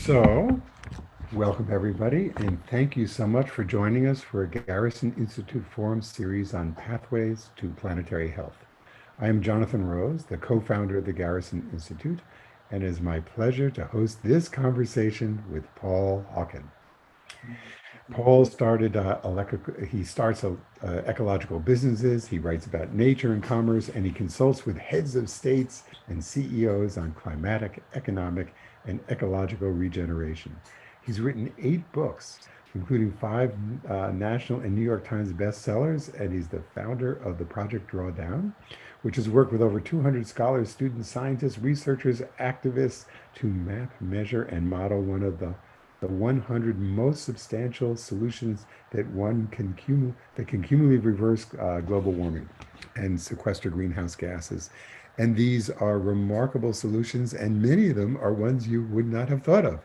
So, welcome everybody, and thank you so much for joining us for a Garrison Institute Forum series on pathways to planetary health. I am Jonathan Rose, the co-founder of the Garrison Institute, and it is my pleasure to host this conversation with Paul Hawken. Paul started he starts ecological businesses. He writes about nature and commerce, and he consults with heads of states and CEOs on climatic, economic, and ecological regeneration. He's written 8 books, including 5 national and New York Times bestsellers, and he's the founder of the Project Drawdown, which has worked with over 200 scholars, students, scientists, researchers, activists to map, measure, and model one of the 100 most substantial solutions that can cumulatively reverse global warming and sequester greenhouse gases. And these are remarkable solutions, and many of them are ones you would not have thought of.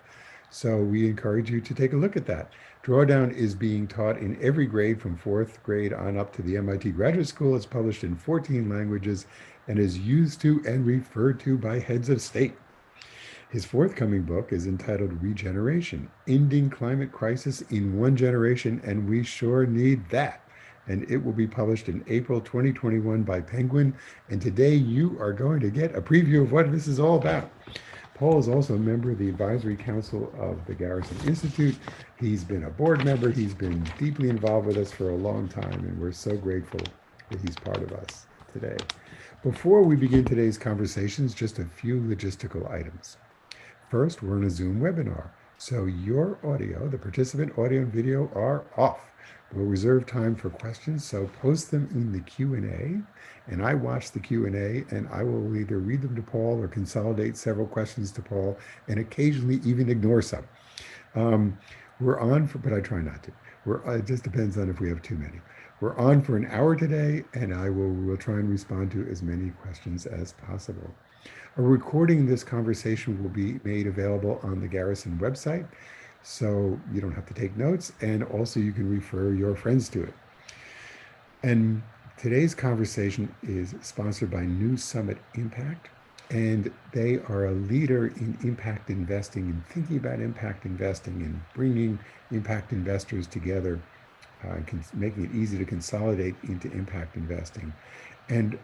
So we encourage you to take a look at that. Drawdown is being taught in every grade from 4th grade on up to the MIT Graduate School. It's published in 14 languages and is used to and referred to by heads of state. His forthcoming book is entitled Regeneration, Ending Climate Crisis in One Generation, and we sure need that. And it will be published in April 2021 by Penguin. And today you are going to get a preview of what this is all about. Paul is also a member of the Advisory Council of the Garrison Institute. He's been a board member. He's been deeply involved with us for a long time, and we're so grateful that he's part of us today. Before we begin today's conversations, just a few logistical items. First, we're in a Zoom webinar, so your audio, the participant audio and video, are off. We'll reserve time for questions, so post them in the Q&A, and I watch the Q&A, and I will either read them to Paul or consolidate several questions to Paul, and occasionally even ignore some. We're on for, but I try not to. It just depends on if we have too many. We're on for an hour today, and we'll try and respond to as many questions as possible. A recording of this conversation will be made available on the Garrison website, so you don't have to take notes, and also you can refer your friends to it. And today's conversation is sponsored by New Summit Impact, and they are a leader in impact investing and thinking about impact investing and bringing impact investors together, making it easy to consolidate into impact investing. And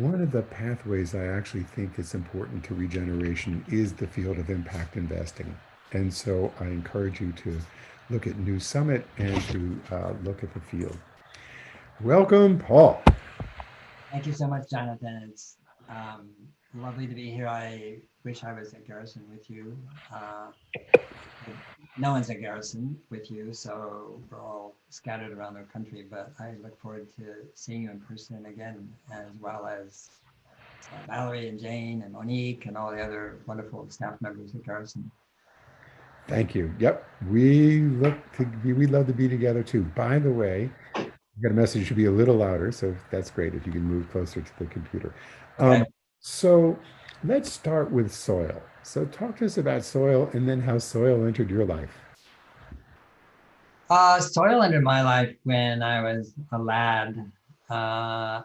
one of the pathways I actually think is important to regeneration is the field of impact investing. And so I encourage you to look at New Summit and to look at the field. Welcome, Paul. Thank you so much, Jonathan. It's lovely to be here. I wish I was at Garrison with you. No one's at Garrison with you, so we're all scattered around the country, but I look forward to seeing you in person again, as well as Valerie and Jane and Monique and all the other wonderful staff members at Garrison. Thank you. Yep, we'd love to be together too. By the way, I got a message, you should be a little louder, so that's great if you can move closer to the computer. Okay. So let's start with soil. So talk to us about soil and then how soil entered your life. Soil entered my life when I was a lad. I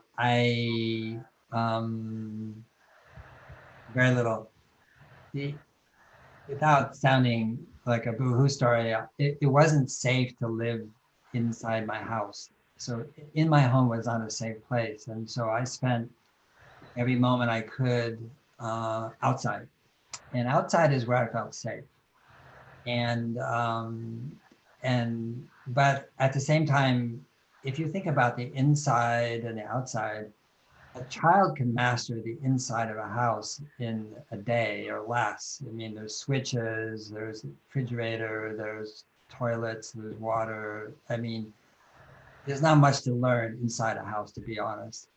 very little. Without sounding like a boo-hoo story, it wasn't safe to live inside my house. So in my home was not a safe place. And so I spent every moment I could outside. And outside is where I felt safe. But at the same time, if you think about the inside and the outside, a child can master the inside of a house in a day or less. I mean, there's switches, there's refrigerator, there's toilets, there's water. I mean, there's not much to learn inside a house, to be honest.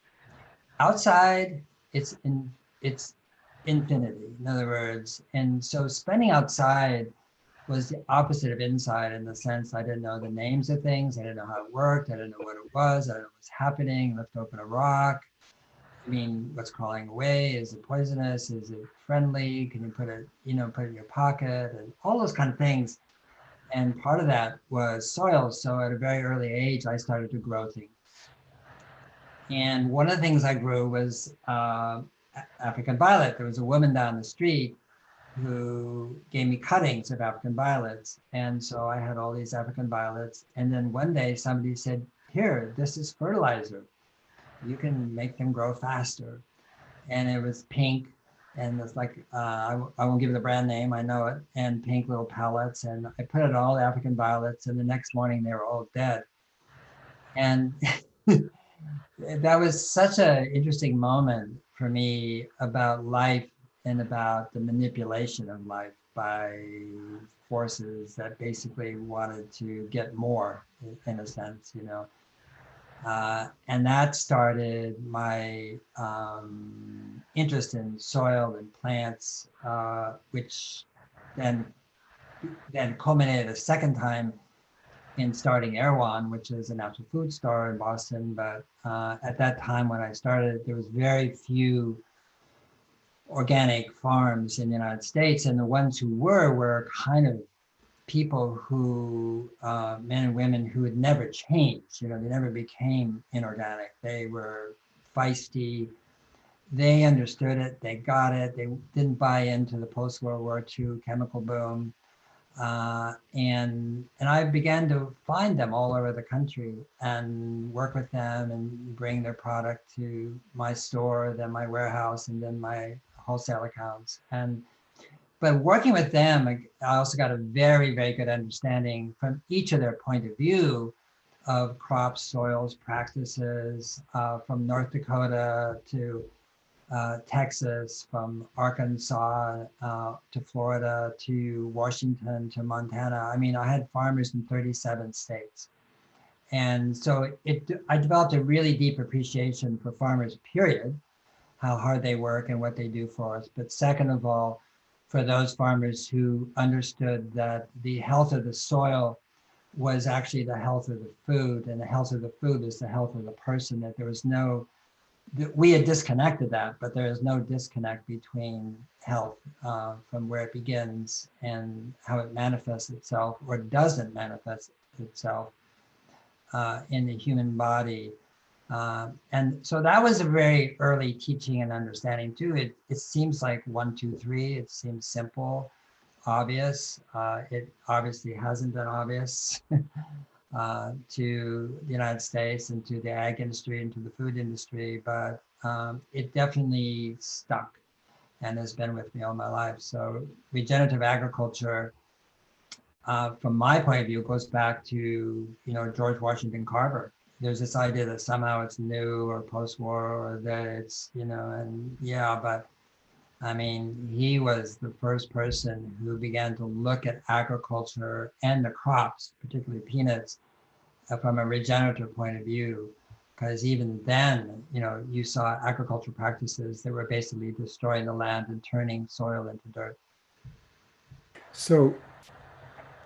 Outside, it's infinity, in other words. And so spending outside was the opposite of inside, in the sense I didn't know the names of things, I didn't know how it worked, I didn't know what it was, I didn't know what was happening. Lift open a rock. I mean, what's crawling away? Is it poisonous? Is it friendly? Can you put it in your pocket? And all those kind of things. And part of that was soil. So at a very early age, I started to grow things. And one of the things I grew was African violet. There was a woman down the street who gave me cuttings of African violets. And so I had all these African violets. And then one day somebody said, here, this is fertilizer. You can make them grow faster. And it was pink. And it's like, I won't give it the brand name, I know it, and pink little pellets. And I put it all African violets. And the next morning they were all dead. And that was such an interesting moment for me about life and about the manipulation of life by forces that basically wanted to get more, in a sense, you know. And that started my interest in soil and plants, which then culminated a second time in starting Erewhon, which is a natural food store in Boston. But at that time when I started, there was very few organic farms in the United States. And the ones who were kind of people who, men and women who had never changed, you know, they never became inorganic. They were feisty. They understood it. They got it. They didn't buy into the post-World War II chemical boom. And I began to find them all over the country and work with them and bring their product to my store, then my warehouse, and then my wholesale accounts. But working with them, I also got a very, very good understanding from each of their point of view of crops, soils, practices, from North Dakota to Texas, from Arkansas to Florida to Washington to Montana. I mean, I had farmers in 37 states. And so I developed a really deep appreciation for farmers, period, how hard they work and what they do for us. But second of all, for those farmers who understood that the health of the soil was actually the health of the food, and the health of the food is the health of the person, that there was no, we had disconnected that, but there is no disconnect between health from where it begins and how it manifests itself or doesn't manifest itself in the human body. And so that was a very early teaching and understanding too. It seems like 1, 2, 3, it seems simple, obvious. It obviously hasn't been obvious to the United States and to the ag industry and to the food industry, but it definitely stuck and has been with me all my life. So regenerative agriculture, from my point of view, goes back to, you know, George Washington Carver. There's this idea that somehow it's new or post-war or that it's, you know, and yeah, but I mean, he was the first person who began to look at agriculture and the crops, particularly peanuts, from a regenerative point of view. Because even then, you know, you saw agricultural practices that were basically destroying the land and turning soil into dirt. So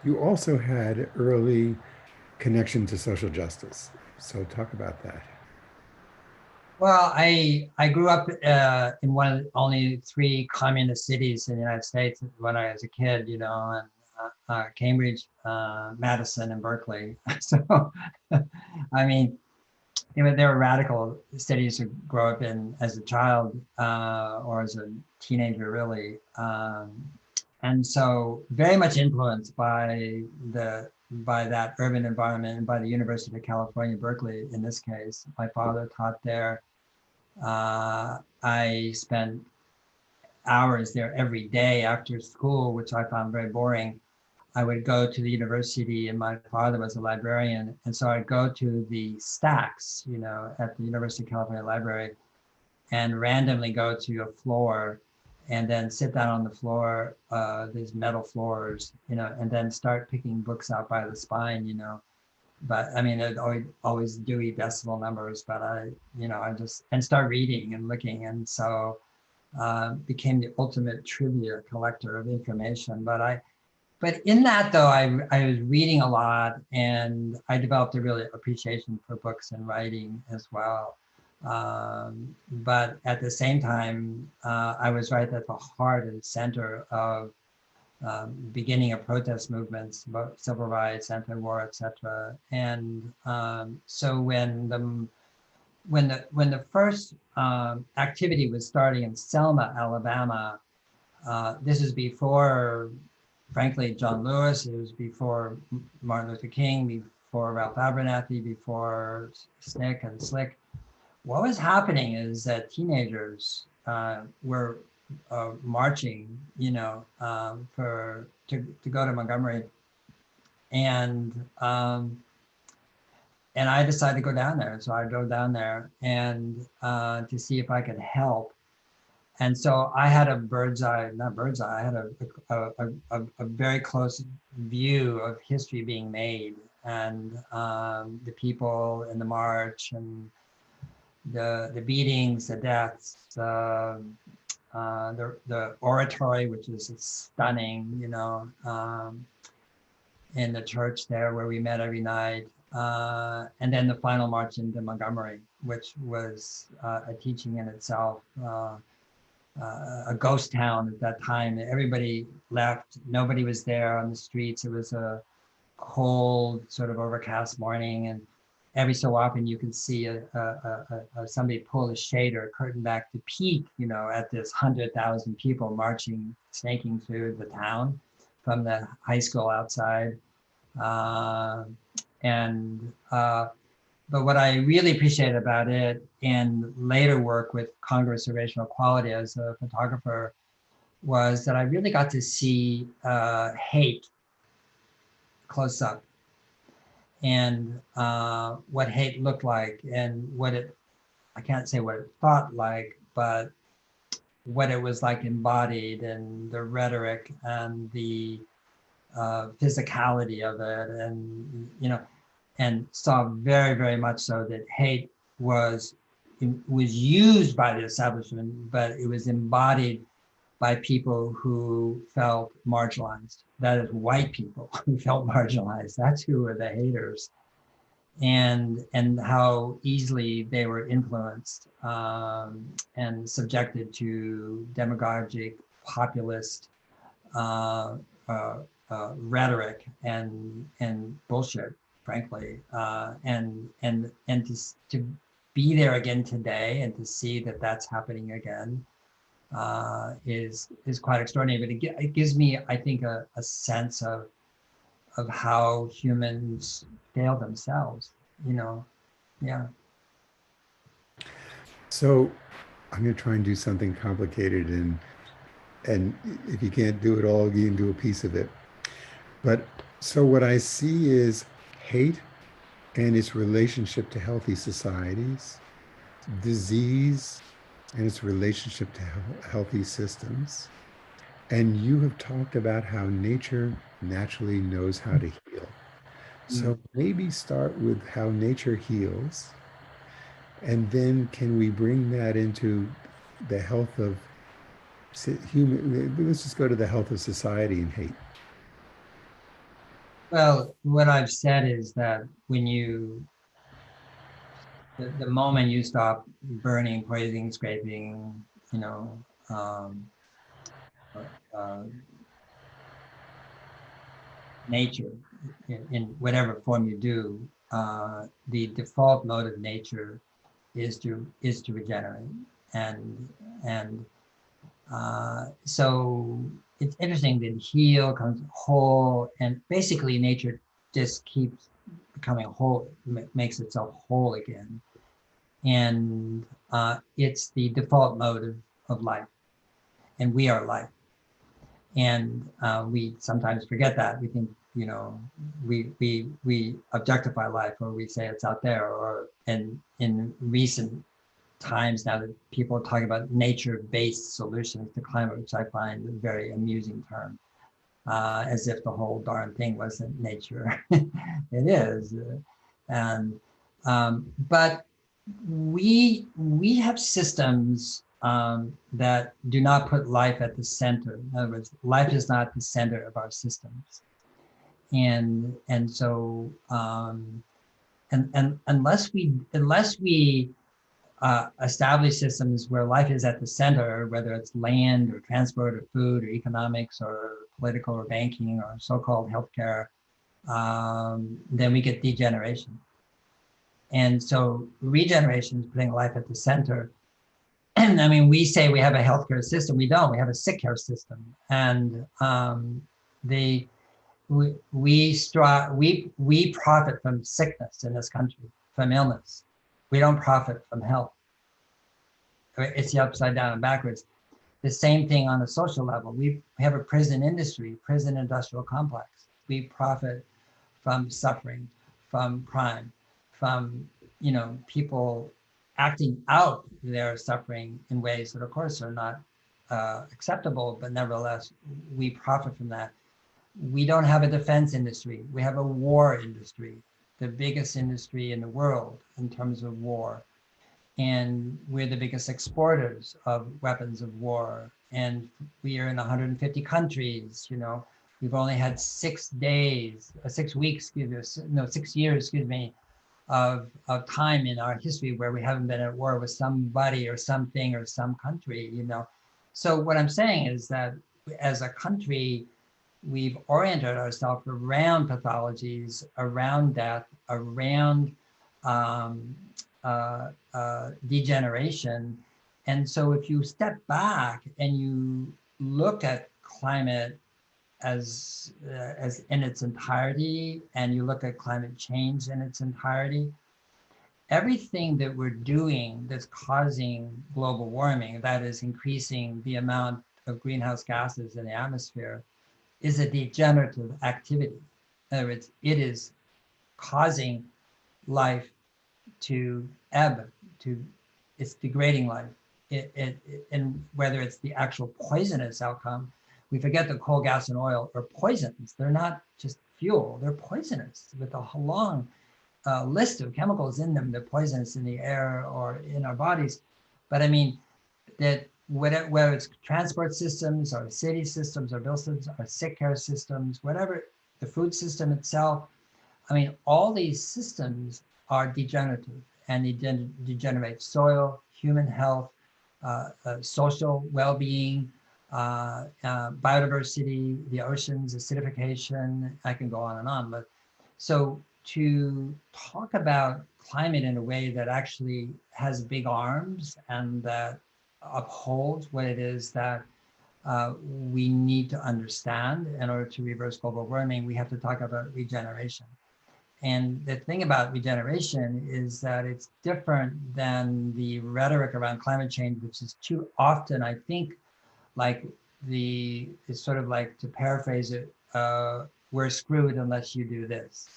you also had early connection to social justice. So talk about that. Well, I grew up in one of the only 3 communist cities in the United States when I was a kid, you know, and Cambridge, Madison, and Berkeley. So, I mean, they were radical cities to grow up in as a child or as a teenager, really. And so very much influenced by that urban environment and by the University of California, Berkeley, in this case. My father taught there. I spent hours there every day after school, which I found very boring. I would go to the university, and my father was a librarian. And so I'd go to the stacks, you know, at the University of California Library and randomly go to a floor and then sit down on the floor, these metal floors, you know, and then start picking books out by the spine, you know. But I mean, it always Dewey Decimal numbers, but and start reading and looking. And so became the ultimate trivia collector of information. But in that though, I was reading a lot, and I developed a really appreciation for books and writing as well. But at the same time, I was right at the heart and center of beginning of protest movements about civil rights, anti-war, etc. And so when the first activity was starting in Selma, Alabama, this is before, frankly, John Lewis. It was before Martin Luther King, before Ralph Abernathy, before SNCC and SLIC. What was happening is that teenagers were marching, to go to Montgomery, and I decided to go down there. So I drove down there and to see if I could help. And so I had a bird's eye, not bird's eye, I had a very close view of history being made, and the people in the march, and the beatings, the deaths, the oratory, which is stunning, in the church there where we met every night. And then the final march into Montgomery, which was a teaching in itself. A ghost town at that time. Everybody left. Nobody was there on the streets. It was a cold, sort of overcast morning, and every so often you could see somebody pull a shade or a curtain back to peek, at this 100,000 people marching, snaking through the town from the high school outside. But what I really appreciate about it, and later work with Congress of Racial Equality as a photographer, was that I really got to see hate close up, and what hate looked like, and I can't say what it thought like, but what it was like embodied, and the rhetoric and the physicality of it, and and saw very, very much so that hate was used by the establishment, but it was embodied by people who felt marginalized. That is, white people who felt marginalized. That's who were the haters, and how easily they were influenced and subjected to demagogic, populist rhetoric and bullshit, frankly, and to be there again today, and to see that that's happening again is quite extraordinary. But it gives me, I think, a sense of how humans fail themselves. Yeah. So I'm going to try and do something complicated, and if you can't do it all, you can do a piece of it. But so what I see is hate and its relationship to healthy societies, disease and its relationship to healthy systems. And you have talked about how nature naturally knows how to heal. So maybe start with how nature heals, and then can we bring that into the health of human, let's just go to the health of society and hate. Well, what I've said is that when the moment you stop burning, poisoning, scraping, nature in whatever form you do, the default mode of nature is to regenerate, and so it's interesting that heal comes whole, and basically nature just keeps becoming whole, makes itself whole again, and it's the default mode of life, and we are life. And we sometimes forget that. We think, we objectify life, or we say it's out there, or in recent times now that people are talking about nature-based solutions to climate, which I find a very amusing term, as if the whole darn thing wasn't nature. It is, and but we have systems that do not put life at the center. In other words, life is not the center of our systems, and so and unless we establish systems where life is at the center, whether it's land or transport or food or economics or political or banking or so-called healthcare, then we get degeneration. And so regeneration is putting life at the center. I mean, we say we have a healthcare system. We don't. We have a sick care system, and the we profit from sickness in this country, from illness. We don't profit from health. It's the upside down and backwards. The same thing on a social level. We have a prison industry, prison industrial complex. We profit from suffering, from crime, from people acting out their suffering in ways that, of course, are not acceptable, but nevertheless, we profit from that. We don't have a defense industry. We have a war industry, the biggest industry in the world in terms of war. And we're the biggest exporters of weapons of war. And we are in 150 countries. We've only had 6 days, 6 weeks, 6 years, of time in our history where we haven't been at war with somebody or something or some country. So what I'm saying is that as a country, we've oriented ourselves around pathologies, around death, around degeneration. And so if you step back and you look at climate as in its entirety, and you look at climate change in its entirety, everything that we're doing that's causing global warming, that is increasing the amount of greenhouse gases in the atmosphere, is a degenerative activity. In other words, it is causing life to ebb, it's degrading life. And whether it's the actual poisonous outcome, we forget that coal, gas, and oil are poisons. They're not just fuel, they're poisonous with a long list of chemicals in them that poisonous in the air or in our bodies. But I mean, that whether it's transport systems, or city systems, or build systems, or sick care systems, whatever, the food system itself, I mean, all these systems are degenerative, and they degenerate soil, human health, social well-being, biodiversity, the oceans, acidification. I can go on and on. But so to talk about climate in a way that actually has big arms and that upholds what it is that we need to understand in order to reverse global warming, we have to talk about regeneration. And the thing about regeneration is that it's different than the rhetoric around climate change, which is too often, I think, like it's sort of like, to paraphrase it, we're screwed unless you do this,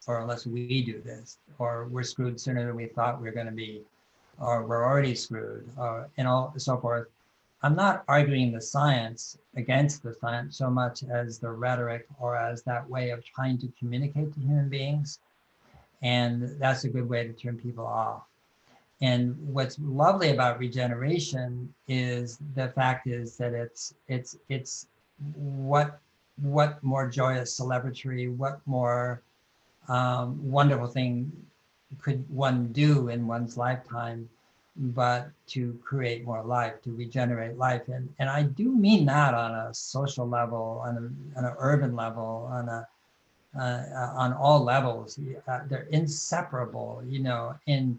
or unless we do this, or we're screwed sooner than we thought we were going to be, or we're already screwed, and all so forth. I'm not arguing the science against the science so much as the rhetoric, or as that way of trying to communicate to human beings. And that's a good way to turn people off. And what's lovely about regeneration is the fact is that it's what more joyous celebratory, what more wonderful thing could one do in one's lifetime but to create more life, to regenerate life. And I do mean that on a social level, on an urban level, on all levels. They're inseparable, and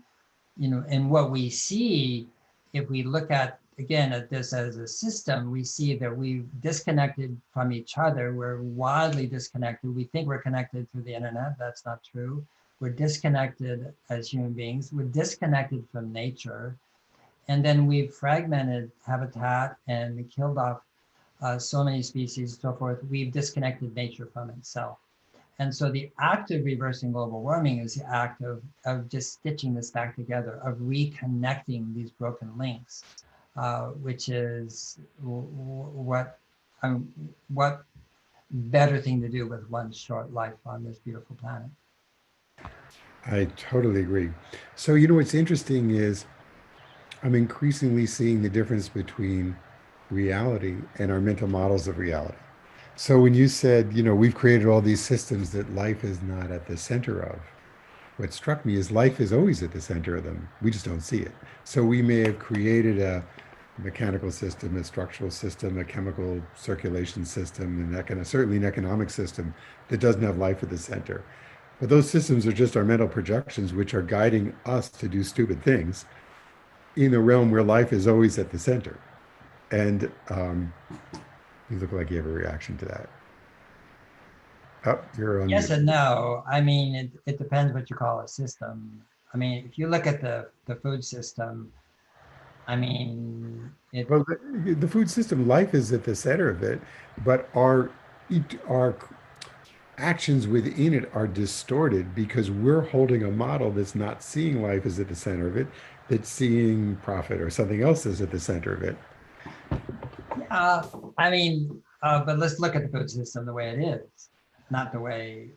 what we see, if we look at, again, at this as a system, we see that we've disconnected from each other. We're wildly disconnected. We think we're connected through the internet. That's not true. We're disconnected as human beings. We're disconnected from nature. And then we've fragmented habitat and killed off so many species and so forth. We've disconnected nature from itself. And so the act of reversing global warming is the act of just stitching this back together, of reconnecting these broken links, which is what better thing to do with one's short life on this beautiful planet. I totally agree. So, what's interesting is I'm increasingly seeing the difference between reality and our mental models of reality. So when you said, we've created all these systems that life is not at the center of, what struck me is life is always at the center of them. We just don't see it. So we may have created a mechanical system, a structural system, a chemical circulation system, and certainly an economic system that doesn't have life at the center. But those systems are just our mental projections, which are guiding us to do stupid things. in a realm where life is always at the center. And you look like you have a reaction to that. Oh, you're on Yes mute. and no. I mean, it depends what you call a system. I mean, if you look at the food system, I mean, Well, the food system, life is at the center of it, but our actions within it are distorted because we're holding a model that's not seeing life as at the center of it, that's seeing profit or something else is at the center of it. I mean, but let's look at the food system the way it is, not the way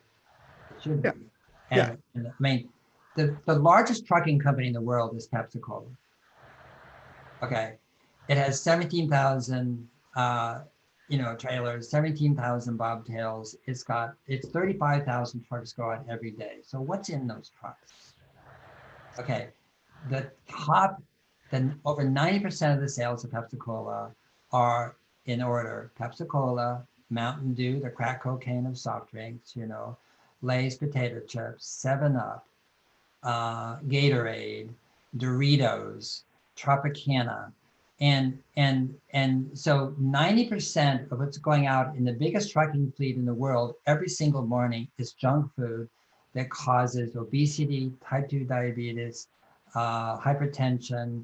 it should Yeah, be. yeah. And I mean, the largest trucking company in the world is Pepsi-Cola. Okay. It has 17,000, trailers, 17,000 bobtails. It's 35,000 trucks go out every day. So what's in those trucks? Okay. The top, then over 90% of the sales of Pepsi-Cola are in order. Pepsi-Cola, Mountain Dew, the crack cocaine of soft drinks, Lay's potato chips, 7-Up, Gatorade, Doritos, Tropicana. And so 90% of what's going out in the biggest trucking fleet in the world every single morning is junk food that causes obesity, type 2 diabetes, hypertension.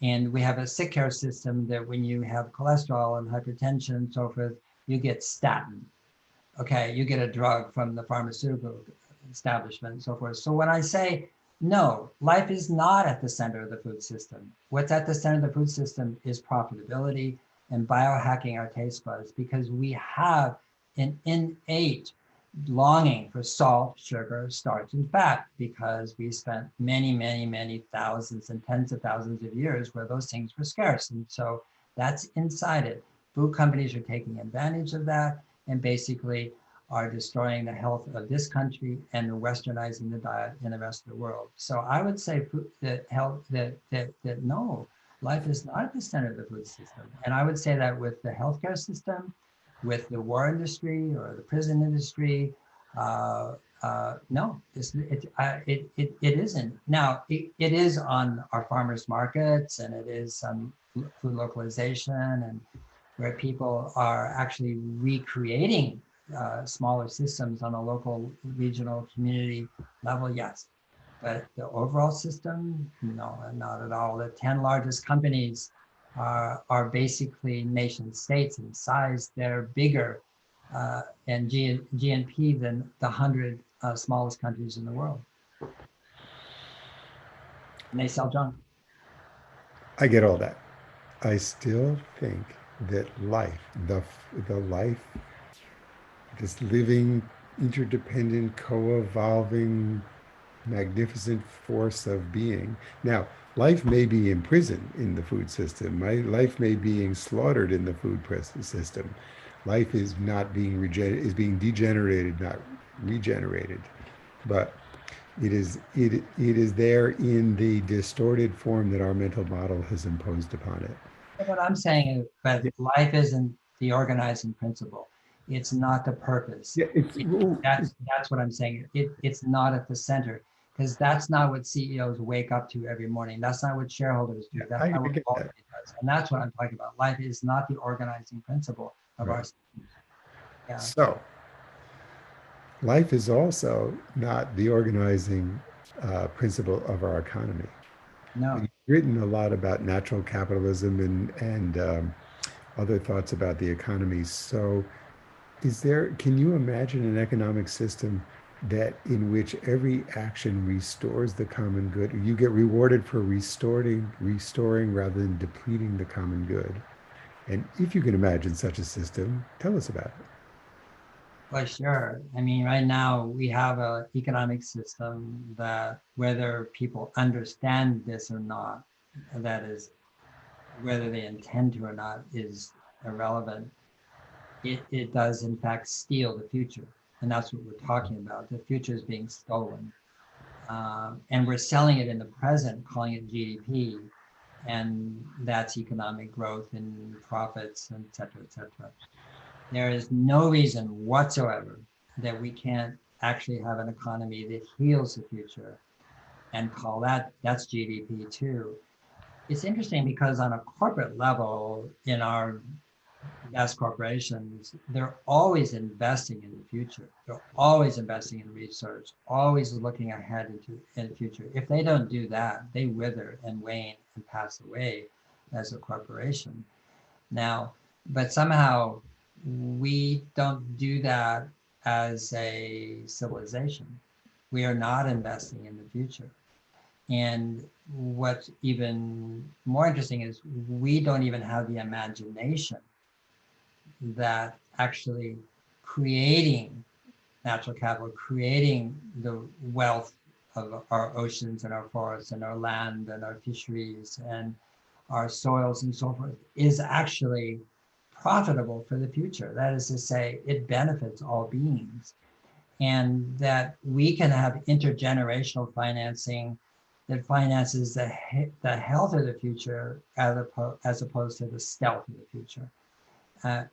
And we have a sick care system that when you have cholesterol and hypertension and so forth, you get statin. Okay, you get a drug from the pharmaceutical establishment and so forth. So when I say no, life is not at the center of the food system. What's at the center of the food system is profitability and biohacking our taste buds, because we have an innate longing for salt, sugar, starch, and fat, because we spent many, many, many thousands and tens of thousands of years where those things were scarce. And so that's inside it. Food companies are taking advantage of that and basically are destroying the health of this country and westernizing the diet in the rest of the world. So I would say that no, life is not at the center of the food system. And I would say that with the healthcare system, with the war industry or the prison industry, no, it isn't. Now, it is on our farmers markets, and it is food localization, and where people are actually recreating smaller systems on a local, regional, community level, yes. But the overall system, no, not at all. The 10 largest companies are basically nation states in size. They're bigger and GNP than the 100 smallest countries in the world. And they sell junk. I get all that. I still think that life, the life, this living, interdependent, co-evolving, magnificent force of being. Now, life may be imprisoned in the food system. Life may be being slaughtered in the food system. Life is not being is being degenerated, not regenerated. But it is there in the distorted form that our mental model has imposed upon it. What I'm saying is, but life isn't the organizing principle. It's not the purpose. Yeah, That's what I'm saying. It's not at the center, because that's not what CEOs wake up to every morning. That's not what shareholders do. yeah, That's I not what get Wall that. Street does. And that's what I'm talking about. Life is not the organizing principle of our Right. systems. Yeah. So life is also not the organizing principle of our economy. No. You've written a lot about natural capitalism and other thoughts about the economy. So, can you imagine an economic system that in which every action restores the common good? You get rewarded for restoring rather than depleting the common good. And if you can imagine such a system, tell us about it. Well, sure. I mean, right now we have an economic system that, whether people understand this or not, that is, whether they intend to or not, is irrelevant. It does in fact steal the future. And that's what we're talking about. The future is being stolen. And we're selling it in the present, calling it GDP. And that's economic growth and profits, et cetera, et cetera. There is no reason whatsoever that we can't actually have an economy that heals the future and call that's GDP too. it's interesting because on a corporate level, in our vast corporations, they're always investing in the future. They're always investing in research, always looking ahead into in the future. If they don't do that, they wither and wane and pass away as a corporation. Now, but somehow we don't do that as a civilization. We are not investing in the future. And what's even more interesting is we don't even have the imagination that actually creating natural capital, creating the wealth of our oceans and our forests and our land and our fisheries and our soils and so forth is actually profitable for the future. That is to say, it benefits all beings. And that we can have intergenerational financing that finances the health of the future as opposed to the stealth of the future.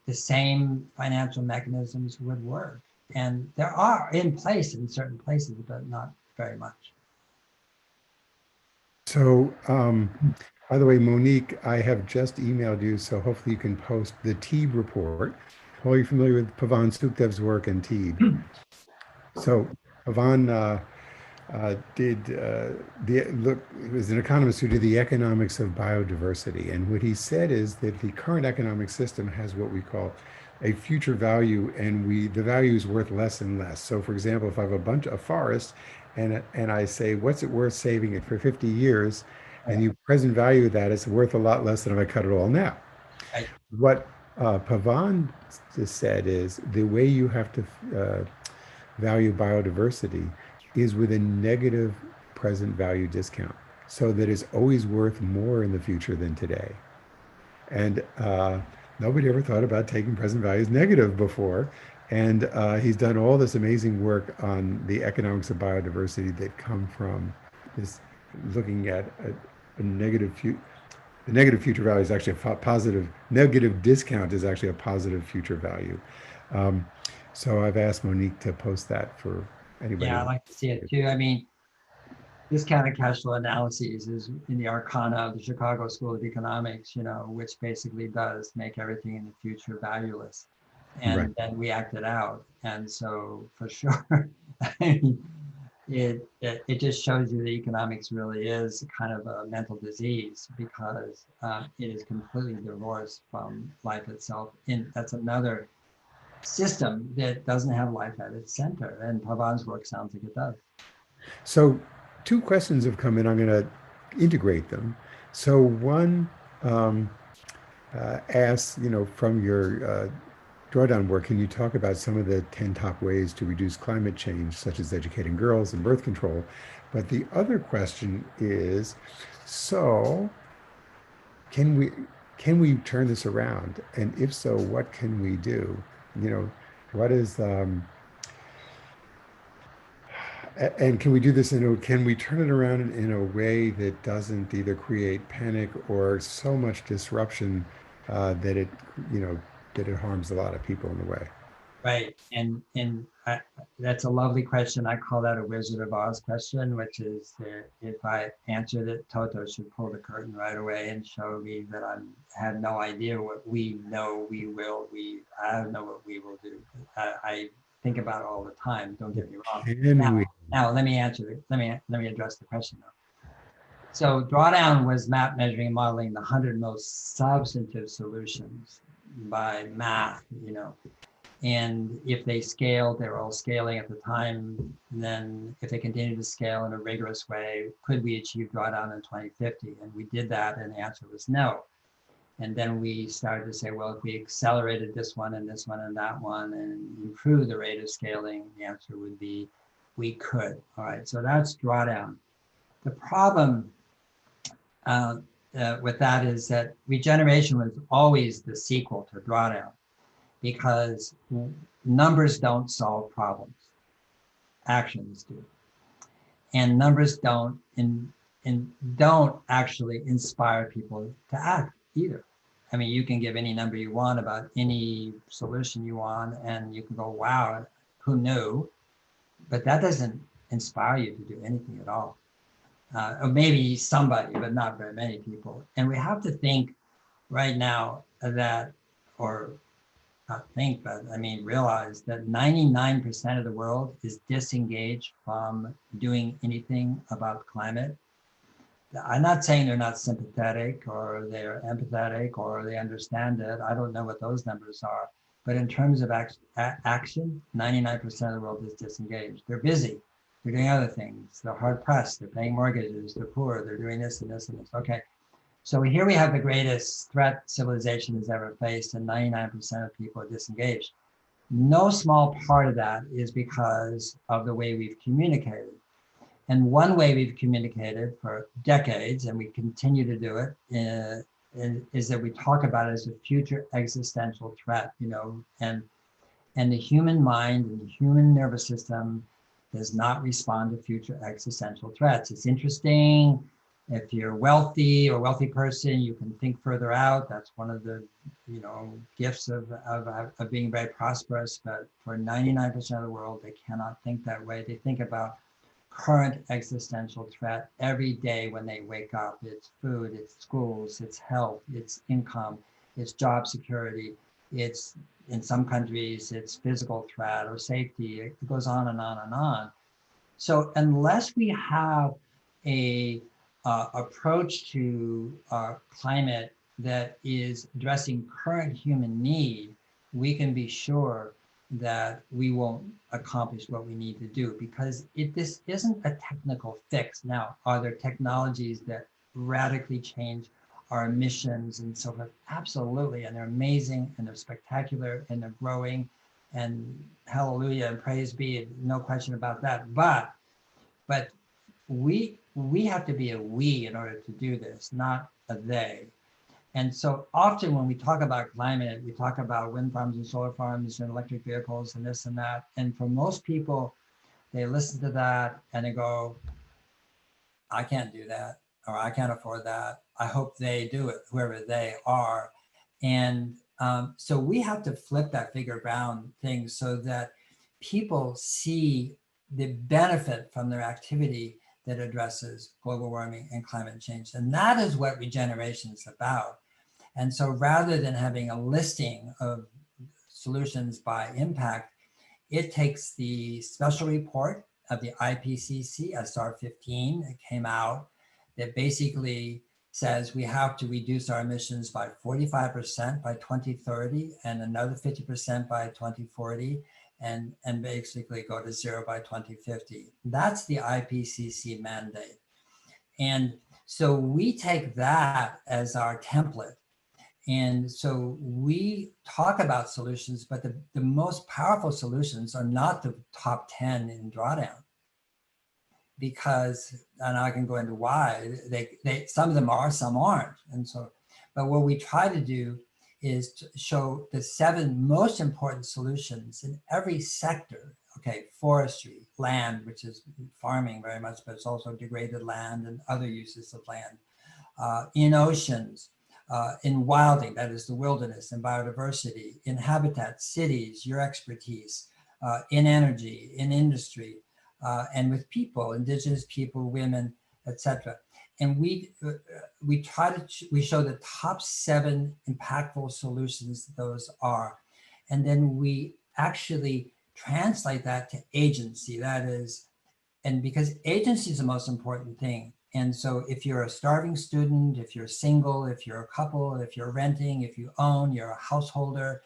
The same financial mechanisms would work. And there are in place in certain places, but not very much. So, by the way, Monique, I have just emailed you, so hopefully you can post the TEEB report. Are you familiar with Pavan Sukhdev's work in TEEB? So Pavan it was an economist who did the economics of biodiversity. And what he said is that the current economic system has what we call a future value, and the value is worth less and less. So for example, if I have a forest and I say, what's it worth saving it for 50 years? And you present value that, it's worth a lot less than if I cut it all now. Right. What Pavan just said is the way you have to value biodiversity is with a negative present value discount, so that it's always worth more in the future than today. And nobody ever thought about taking present values negative before. And he's done all this amazing work on the economics of biodiversity that come from this looking at a negative future. The negative future value is actually a positive, negative discount is actually a positive future value. So I've asked Monique to post that for anybody. Yeah, I'd like to see it too. I mean, discounted cash flow analyses is in the arcana of the Chicago School of Economics, which basically does make everything in the future valueless. And Right. then we act it out. And so for sure, I mean, it just shows you that economics really is kind of a mental disease because it is completely divorced from life itself. And that's another system that doesn't have life at its center. And Pavan's work sounds like it does. So two questions have come in. I'm going to integrate them. So one asks, from your drawdown work, can you talk about some of the 10 top ways to reduce climate change, such as educating girls and birth control? But the other question is, so can we turn this around? And if so, what can we do? What is and can we do this can we turn it around in a way that doesn't either create panic or so much disruption that it harms a lot of people in the way? Right. And that's a lovely question. I call that a Wizard of Oz question, which is that if I answered it, Toto should pull the curtain right away and show me that I have no idea what we know we will. I don't know what we will do. I think about it all the time. Don't get me wrong. Now let me answer it. Let me address the question though. So drawdown was map measuring and modeling the 100 most substantive solutions by math, and if they scaled, they were all scaling at the time. And then if they continued to scale in a rigorous way, could we achieve drawdown in 2050? And we did that, and the answer was no. And then we started to say, well, if we accelerated this one and this one and that one and improved the rate of scaling, the answer would be we could. All right, so that's drawdown. The problem with that is that regeneration was always the sequel to drawdown, because numbers don't solve problems, actions do. And numbers don't actually inspire people to act either. I mean, you can give any number you want about any solution you want, and you can go, wow, who knew? But that doesn't inspire you to do anything at all. or maybe somebody, but not very many people. And we have to think right now that, or not think, but I mean, realize that 99% of the world is disengaged from doing anything about climate. I'm not saying they're not sympathetic or they're empathetic or they understand it. I don't know what those numbers are. But in terms of action, 99% of the world is disengaged. They're busy. They're doing other things. They're hard pressed. They're paying mortgages. They're poor. They're doing this and this and this. Okay. So here we have the greatest threat civilization has ever faced, and 99% of people are disengaged. No small part of that is because of the way we've communicated. And one way we've communicated for decades, and we continue to do it, is that we talk about it as a future existential threat, and the human mind and the human nervous system does not respond to future existential threats. It's interesting. If you're wealthy or wealthy person, you can think further out. That's one of the, gifts of being very prosperous. But for 99% of the world, they cannot think that way. They think about current existential threat every day when they wake up. It's food, it's schools, it's health, it's income, it's job security, it's, in some countries, it's physical threat or safety. It goes on and on and on. So unless we have a approach to climate that is addressing current human need, we can be sure that we won't accomplish what we need to do, because this isn't a technical fix. Now, are there technologies that radically change our emissions and so forth? Absolutely, and they're amazing and they're spectacular and they're growing, and hallelujah and praise be, no question about that. But we have to be a we in order to do this, not a they. And so often when we talk about climate, we talk about wind farms and solar farms and electric vehicles and this and that. And for most people, they listen to that and they go, I can't do that, or I can't afford that. I hope they do it, whoever they are. And so we have to flip that figure ground thing so that people see the benefit from their activity that addresses global warming and climate change. And that is what regeneration is about. And so rather than having a listing of solutions by impact, it takes the special report of the IPCC SR15 that came out that basically says we have to reduce our emissions by 45% by 2030 and another 50% by 2040 and basically go to zero by 2050. That's the IPCC mandate. And so we take that as our template. And so we talk about solutions, but the most powerful solutions are not the top 10 in drawdown, because, and I can go into why, they some of them are, some aren't. And so, but what we try to do is to show the 7 most important solutions in every sector. Okay, forestry, land, which is farming very much, but it's also degraded land and other uses of land. In oceans, in wilding, that is the wilderness and biodiversity, in habitat, cities, your expertise, in energy, in industry, and with people, indigenous people, women, etc. And we show the top 7 impactful solutions those are. And then we actually translate that to agency. That is, and because agency is the most important thing. And so if you're a starving student, if you're single, if you're a couple, if you're renting, if you own, you're a householder,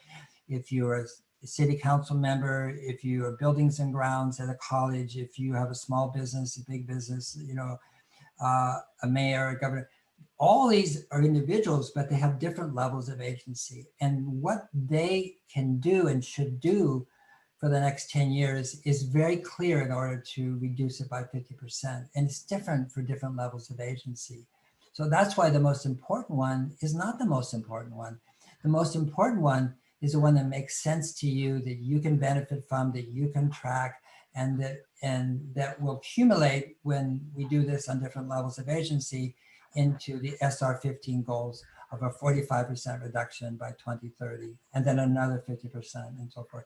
if you're a city council member, if you are buildings and grounds at a college, if you have a small business, a big business, a mayor, a governor, all these are individuals, but they have different levels of agency. And what they can do and should do for the next 10 years is very clear in order to reduce it by 50%. And it's different for different levels of agency. So that's why the most important one is not the most important one. The most important one is the one that makes sense to you, that you can benefit from, that you can track, and that will accumulate when we do this on different levels of agency into the SR15 goals of a 45% reduction by 2030, and then another 50% and so forth.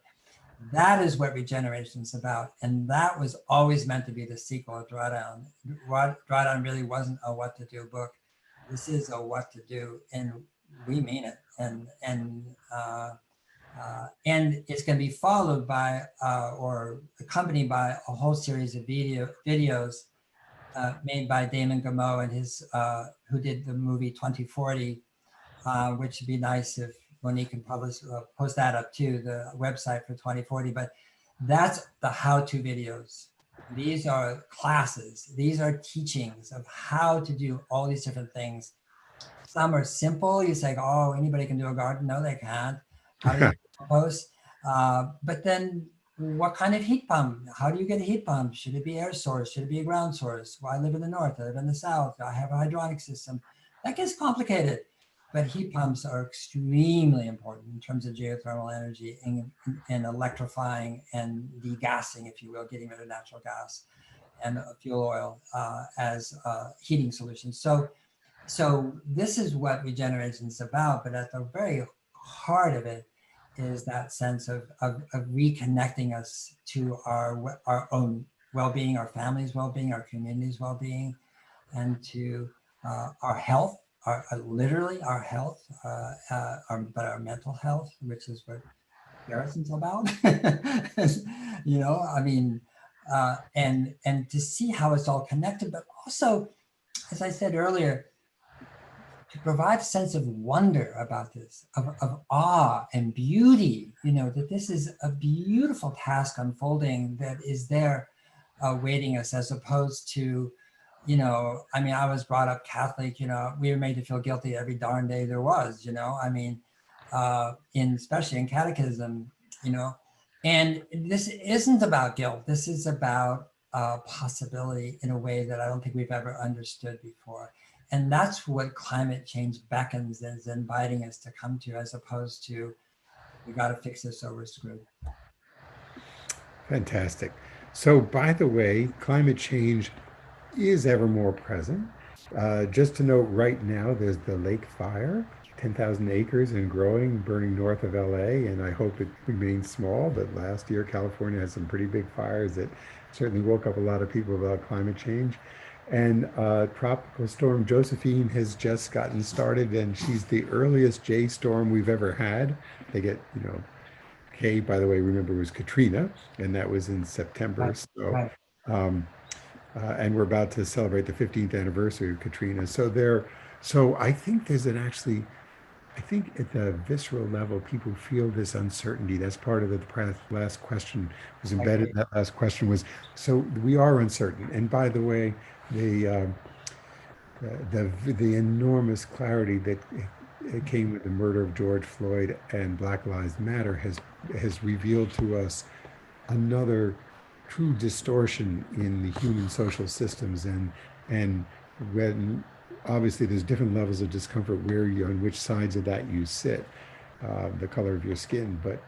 That is what regeneration is about. And that was always meant to be the sequel of Drawdown. Drawdown really wasn't a what to do book. This is a what to do, and we mean it. And it's going to be followed by or accompanied by a whole series of videos made by Damon Gameau and his who did the movie 2040, which would be nice if Monique can post that up to the website for 2040. But that's the how-to videos. These are classes. These are teachings of how to do all these different things. Some are simple. You say, oh, anybody can do a garden. No, they can't. How do you compost? But then what kind of heat pump? How do you get a heat pump? Should it be air source? Should it be a ground source? Well, I live in the north. I live in the south. I have a hydronic system. That gets complicated. But heat pumps are extremely important in terms of geothermal energy and electrifying and degassing, if you will, getting rid of natural gas and fuel oil as heating solutions. So this is what regeneration is about, but at the very heart of it is that sense of reconnecting us to our own well-being, our family's well-being, our community's well-being, and to our health, literally our health, but our mental health, which is what Garrison's about. I mean, and to see how it's all connected, but also, as I said earlier, to provide a sense of wonder about this, of awe and beauty, that this is a beautiful task unfolding that is there waiting us, as opposed to, I mean, I was brought up Catholic, we were made to feel guilty every darn day there was, I mean, especially in catechism, and this isn't about guilt. This is about possibility in a way that I don't think we've ever understood before. And that's what climate change beckons, is inviting us to come to, as opposed to, we got to fix this or we're screwed. Fantastic. So, by the way, climate change is ever more present. Just to note, right now, there's the lake fire, 10,000 acres and growing, burning north of LA, and I hope it remains small. But last year, California had some pretty big fires that certainly woke up a lot of people about climate change. And Tropical Storm Josephine has just gotten started, and she's the earliest J storm we've ever had. They get, K, by the way, remember, was Katrina, and that was in September. Right, So, right. um, and we're about to celebrate the 15th anniversary of Katrina. So I think I think at the visceral level, people feel this uncertainty. That's part of the last question was I embedded. agree. That last question was, so we are uncertain. And by the way, the the enormous clarity that it came with the murder of George Floyd and Black Lives Matter has revealed to us another true distortion in the human social systems, and when obviously there's different levels of discomfort where you on which sides of that you sit, the color of your skin, but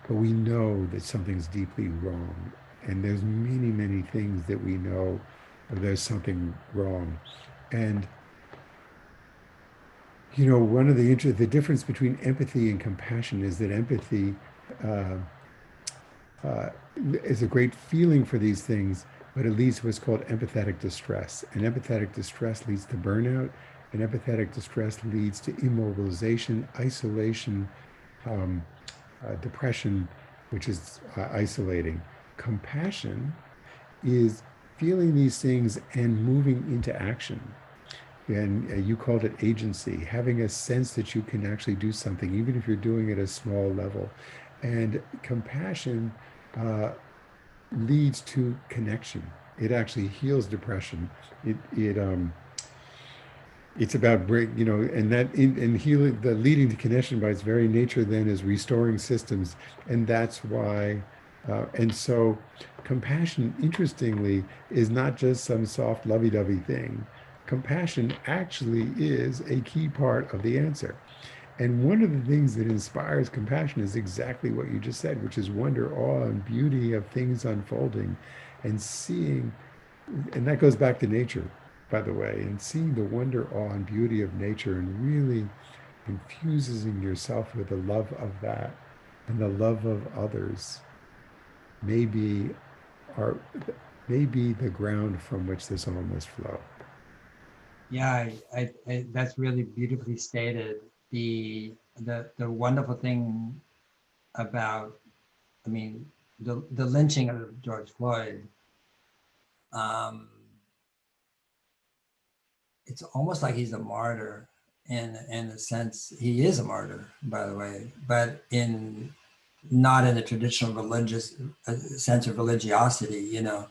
we know that something's deeply wrong, and there's many things that we know there's something wrong. And one of the difference between empathy and compassion is that empathy uh, uh, is a great feeling for these things, but it leads to what's called empathetic distress. And empathetic distress leads to burnout, and empathetic distress leads to immobilization, isolation, um, depression, which is isolating. Compassion is feeling these things and moving into action. And you called it agency, having a sense that you can actually do something, even if you're doing it at a small level. And compassion uh, leads to connection. It actually heals depression. It's about and that in healing, the leading to connection by its very nature then is restoring systems, and that's why. And so, compassion, interestingly, is not just some soft, lovey-dovey thing. Compassion actually is a key part of the answer. And one of the things that inspires compassion is exactly what you just said, which is wonder, awe, and beauty of things unfolding and seeing. And that goes back to nature, by the way, and seeing the wonder, awe, and beauty of nature and really infusing yourself with the love of that. and the love of others may be our may be the ground from which this all must flow. Yeah, that's really beautifully stated. The wonderful thing about, I mean, the lynching of George Floyd, um, it's almost like he's a martyr in a sense. He is a martyr, by the way, but in not in a traditional religious sense of religiosity, you know,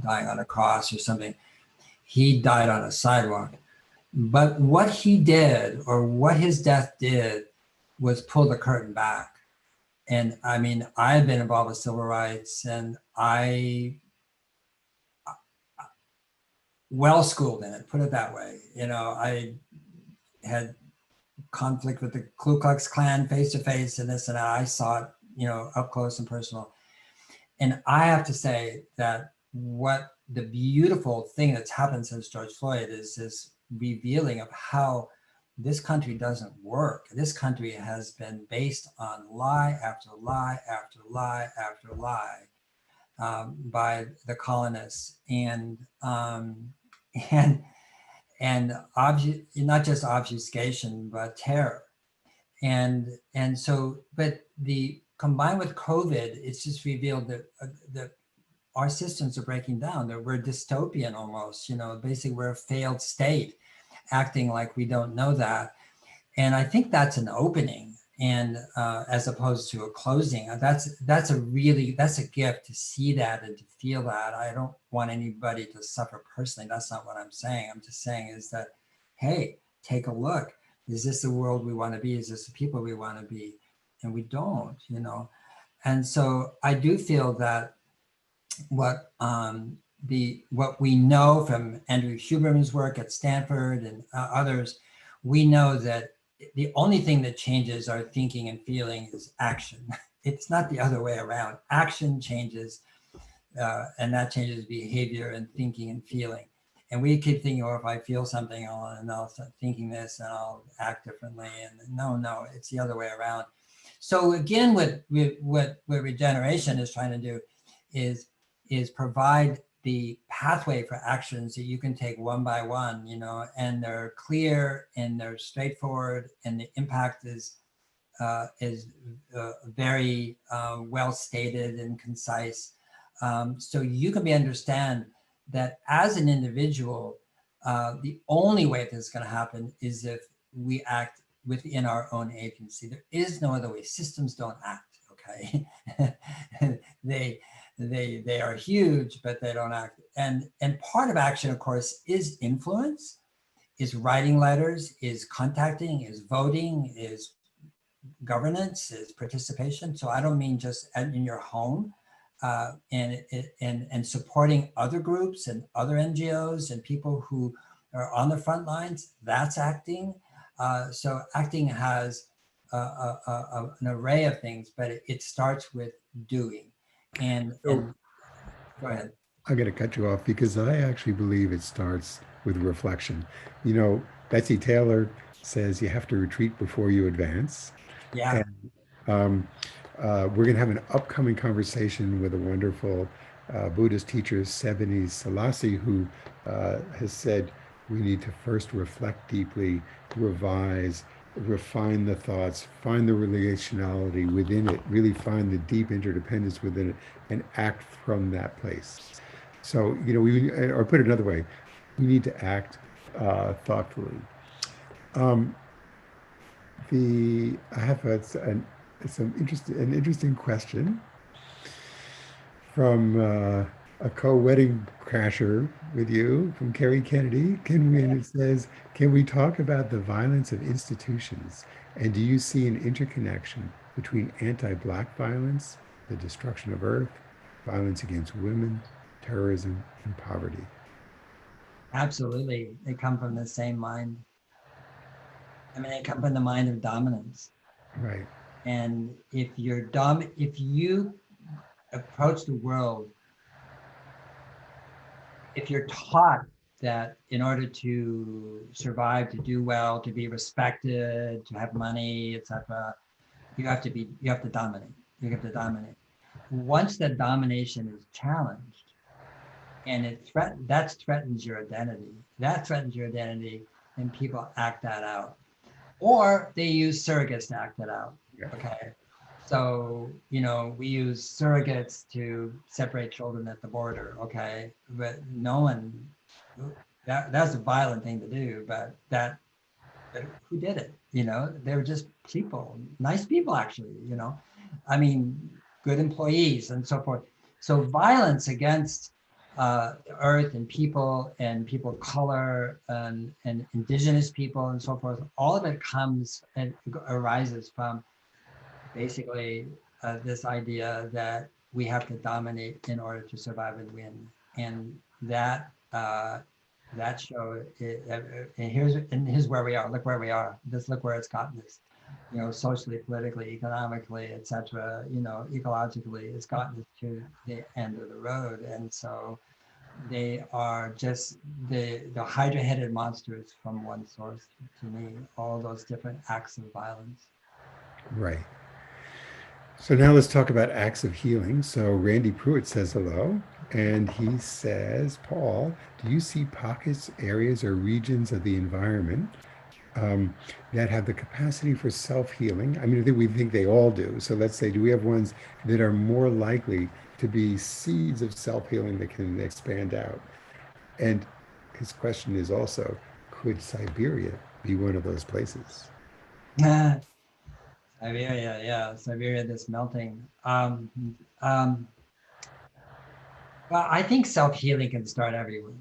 dying on a cross or something. He died on a sidewalk. But what he did, or what his death did, was pull the curtain back. And I mean, I've been involved with civil rights, and I well schooled in it, put it that way. You know, I had conflict with the Ku Klux Klan face to face and this and that. I saw it, you know, up close and personal. And I have to say that what the beautiful thing that's happened since George Floyd is this revealing of how this country doesn't work. This country has been based on lie after lie after lie after lie by the colonists, and not just obfuscation, but terror. And so, but the combined with COVID, it's just revealed that our systems are breaking down. That we're dystopian almost. You know, basically we're a failed state, acting like we don't know that. And I think that's an opening, and as opposed to a closing. That's a gift to see that and to feel that. I don't want anybody to suffer personally. That's not what I'm saying. I'm just saying is that, hey, take a look. Is this the world we want to be? Is this the people we want to be? And we don't, you know. And so I do feel that what what we know from Andrew Huberman's work at Stanford and others, we know that the only thing that changes our thinking and feeling is action. It's not the other way around. Action changes, and that changes behavior and thinking and feeling. And we keep thinking, oh, if I feel something, I'll start thinking this and I'll act differently. And no, it's the other way around. So again, what regeneration is trying to do is provide the pathway for actions that you can take one by one, you know, and they're clear and they're straightforward, and the impact is very well stated and concise. So you can understand that as an individual, the only way this is going to happen is if we act within our own agency. There is no other way. Systems don't act, okay? they are huge, but they don't act. And part of action, of course, is influence, is writing letters, is contacting, is voting, is governance, is participation. So I don't mean just in your home, and supporting other groups and other NGOs and people who are on the front lines. That's acting. So acting has an array of things, but it starts with doing. And go ahead. I'm going to cut you off because I actually believe it starts with reflection. You know, Betsy Taylor says you have to retreat before you advance. Yeah. And we're going to have an upcoming conversation with a wonderful Buddhist teacher, Sebeni Selassie, who has said we need to first reflect deeply, revise, refine the thoughts, find the relationality within it, really find the deep interdependence within it, and act from that place. So, you know, or put it another way, we need to act thoughtfully. I have an interesting question from a co-wedding crasher with you from Kerry Kennedy. And it says, can we talk about the violence of institutions? And do you see an interconnection between anti-Black violence, the destruction of Earth, violence against women, terrorism, and poverty? Absolutely. They come from the same mind. I mean, they come from the mind of dominance. Right. And if you approach the world, if you're taught that in order to survive, to do well, to be respected, to have money, etc., you have to dominate. You have to dominate. Once that domination is challenged, and that threatens your identity. That threatens your identity, and people act that out, or they use surrogates to act it out. Yeah. Okay, so we use surrogates to separate children at the border. Okay, but no one that's a violent thing to do. But who did it? They were just people, nice people actually. I mean, good employees and so forth. So violence against the earth and people of color and indigenous people and so forth, all of it comes and arises from basically this idea that we have to dominate in order to survive and win. And that show, and here's where we are. Look where we are. Just look where it's gotten us. Socially, politically, economically, etc. Ecologically, it's gotten us to the end of the road. And so they are just the hydra-headed monsters from one source to me. All those different acts of violence. Right. So now let's talk about acts of healing. So Randy Pruitt says hello, and he says, Paul, do you see pockets, areas, or regions of the environment that have the capacity for self-healing? I mean, I think we think they all do. So let's say, do we have ones that are more likely to be seeds of self-healing that can expand out? And his question is also, could Siberia be one of those places? Siberia, yeah, Siberia that's melting. Well, I think self-healing can start everywhere.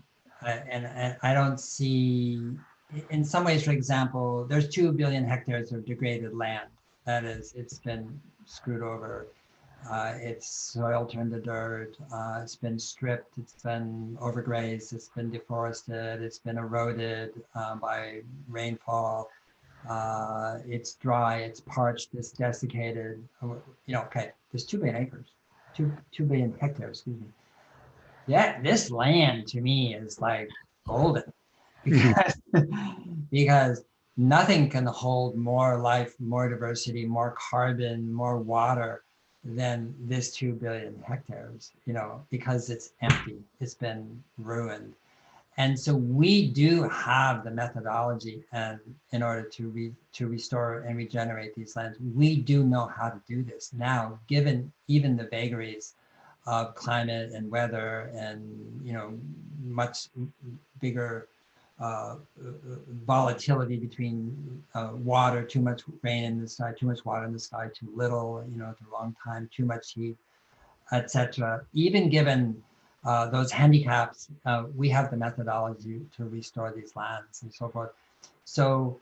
And I don't see, in some ways, for example, there's 2 billion hectares of degraded land. That is, it's been screwed over. It's soil turned to dirt. It's been stripped. It's been overgrazed. It's been deforested. It's been eroded by rainfall. It's dry. It's parched. It's desiccated. Okay, there's 2 billion acres, 2 billion hectares, excuse me. Yeah, this land to me is like golden because nothing can hold more life, more diversity, more carbon, more water than this 2 billion hectares, because it's empty, it's been ruined. And so we do have the methodology and in order to restore and regenerate these lands. We do know how to do this now, given even the vagaries of climate and weather and much bigger volatility between water, too much rain in the sky, too much water in the sky, too little, at the wrong time, too much heat, etc. Even given those handicaps, we have the methodology to restore these lands and so forth. So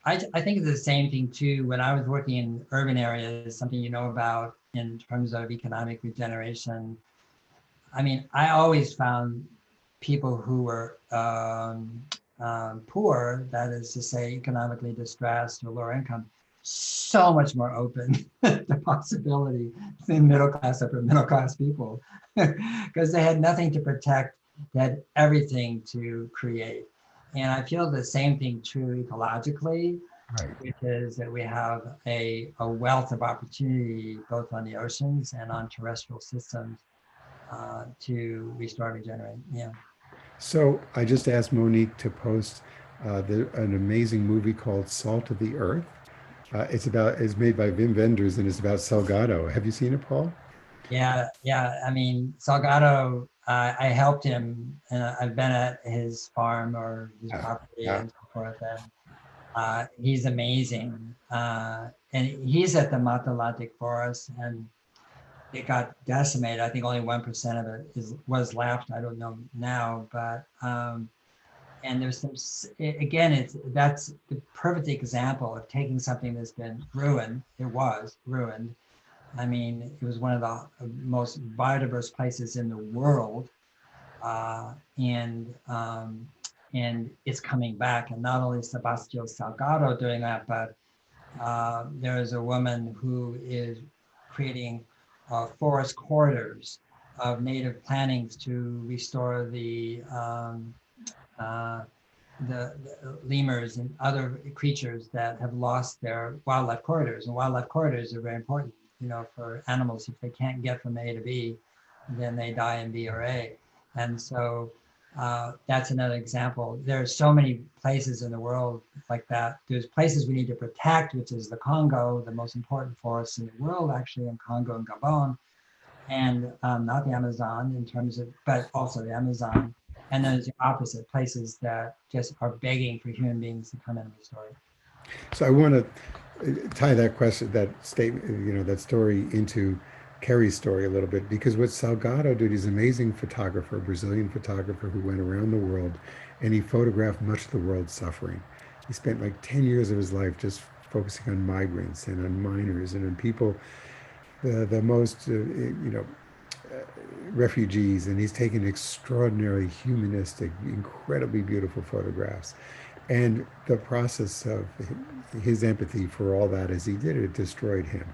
I think it's the same thing too. When I was working in urban areas, something about in terms of economic regeneration, I mean, I always found people who were poor, that is to say, economically distressed or lower income, so much more open to possibility than middle class, upper middle class people, because they had nothing to protect, they had everything to create. And I feel the same thing true ecologically, Right. which is that we have a wealth of opportunity both on the oceans and on terrestrial systems to restore and regenerate. Yeah. So I just asked Monique to post an amazing movie called Salt of the Earth. It's made by Wim Wenders and it's about Salgado. Have you seen it, Paul? Yeah. I mean, Salgado, I helped him and I've been at his farm or his property Yeah. and so forth. And he's amazing. And he's at the Mata-Atlantic forest and it got decimated. I think only 1% of it was left. I don't know now, but and there's some, again, that's the perfect example of taking something that's been ruined. It was ruined. I mean, it was one of the most biodiverse places in the world, and it's coming back. And not only Sebastião Salgado doing that, but there is a woman who is creating forest corridors of native plantings to restore the lemurs and other creatures that have lost their wildlife corridors. And wildlife corridors are very important, for animals. If they can't get from A to B, then they die in B or A. And so that's another example. There are so many places in the world like that. There's places we need to protect, which is the Congo, the most important forests in the world, actually, in Congo and Gabon, and not the Amazon in terms of, but also the Amazon. And then there's the opposite, places that just are begging for human beings to come in and restore it. So I want to tie that question, that statement, that story into Kerry's story a little bit, because what Salgado did, he's an amazing photographer, Brazilian photographer who went around the world and he photographed much of the world's suffering. He spent like 10 years of his life just focusing on migrants and on miners and on people, the most, refugees, and he's taken extraordinarily humanistic, incredibly beautiful photographs. And the process of his empathy for all that as he did it destroyed him.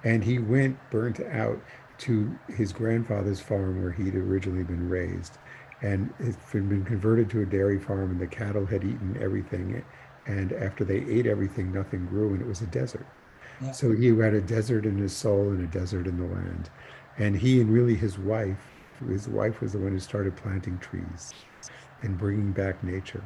And he went burnt out to his grandfather's farm where he'd originally been raised. And it had been converted to a dairy farm, and the cattle had eaten everything. And after they ate everything, nothing grew, and it was a desert. Yeah. So he had a desert in his soul and a desert in the land. And he and really his wife was the one who started planting trees and bringing back nature.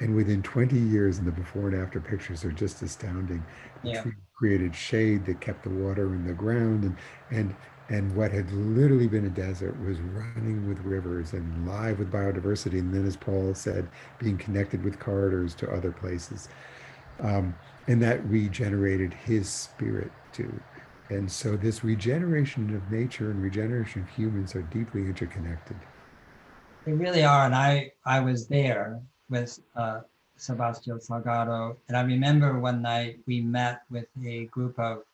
And within 20 years, and the before and after pictures are just astounding. The Yeah. tree created shade that kept the water in the ground, and and what had literally been a desert was running with rivers and live with biodiversity. And then, as Paul said, being connected with corridors to other places. Um, and that regenerated his spirit too. And so this regeneration of nature and regeneration of humans are deeply interconnected. They really are. And I was there with Sebastião Salgado. And I remember one night we met with a group of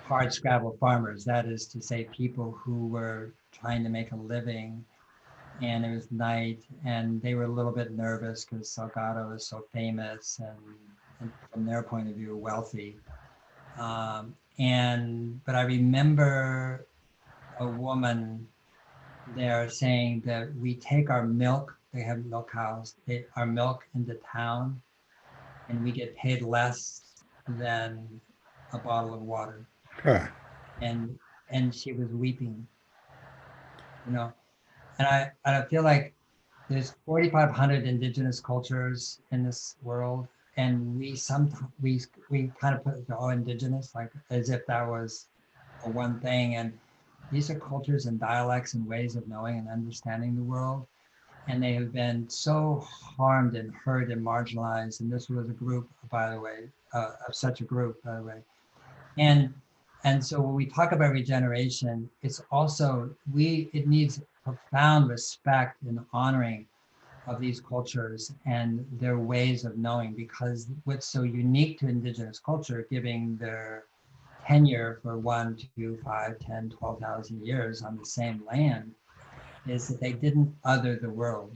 hard scrabble farmers, that is to say, people who were trying to make a living. And it was night, and they were a little bit nervous because Salgado is so famous and from their point of view, wealthy. But I remember a woman there saying that we take our milk, they have milk cows, our milk into town, and we get paid less than a bottle of water. Huh. And she was weeping, you know. And I feel like there's 4,500 indigenous cultures in this world, and we sometimes we kind of put the all indigenous like as if that was a one thing. And these are cultures and dialects and ways of knowing and understanding the world, and they have been so harmed and hurt and marginalized. And this was a group, by the way, of such a group, by the way. And so when we talk about regeneration, it's also it needs profound respect and honoring of these cultures and their ways of knowing, because what's so unique to indigenous culture, giving their tenure for 1, 2, 5, 10, 12,000 years on the same land, is that they didn't other the world.